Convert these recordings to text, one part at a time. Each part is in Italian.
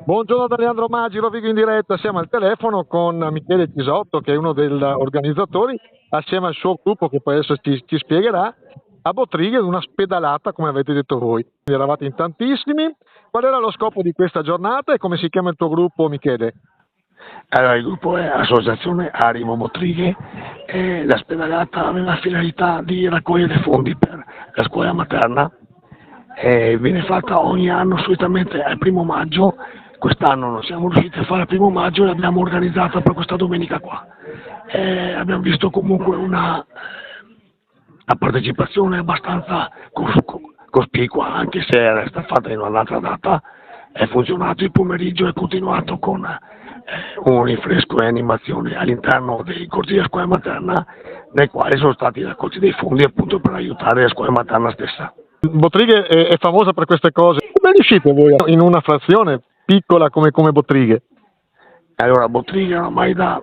Buongiorno da Leandro Maggi, Rovigo in diretta, siamo al telefono con Michele Chisotto che è uno degli organizzatori, assieme al suo gruppo che poi adesso ci spiegherà, a Bottrighe una spedalata come avete detto voi. Eravate in tantissimi, qual era lo scopo di questa giornata e come si chiama il tuo gruppo, Michele? Allora, il gruppo è Associazione Arimo Bottrighe e la spedalata aveva la finalità di raccogliere fondi per la scuola materna e viene fatta ogni anno solitamente al 1° maggio. Quest'anno non siamo riusciti a fare il 1° maggio e l'abbiamo organizzata per questa domenica qua. Abbiamo visto comunque una partecipazione abbastanza cospicua, anche se era stata fatta in un'altra data. È funzionato il pomeriggio, è continuato con un rinfresco e animazione all'interno dei corsi della scuola materna, nei quali sono stati raccolti dei fondi appunto per aiutare la scuola materna stessa. Bottrighe è famosa per queste cose, come riuscite voi in una frazione piccola come Bottrighe? Allora, Bottrighe ormai da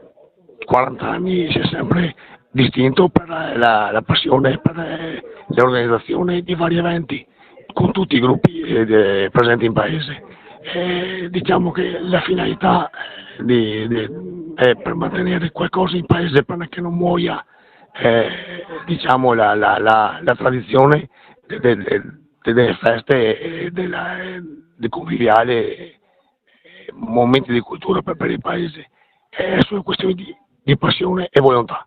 40 anni si è sempre distinto per la passione per l'organizzazione di vari eventi con tutti i gruppi presenti in paese. Diciamo che la finalità è per mantenere qualcosa in paese per che non muoia diciamo la tradizione delle feste e del conviviale, momenti di cultura per il paese. Sono questioni di passione e volontà.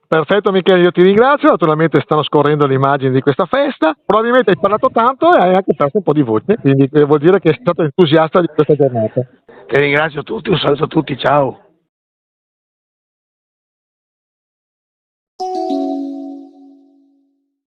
Perfetto Michele, io ti ringrazio, naturalmente stanno scorrendo le immagini di questa festa, probabilmente hai parlato tanto e hai anche perso un po' di voce, quindi vuol dire che sei stato entusiasta di questa giornata. Ti ringrazio a tutti, un saluto a tutti, ciao.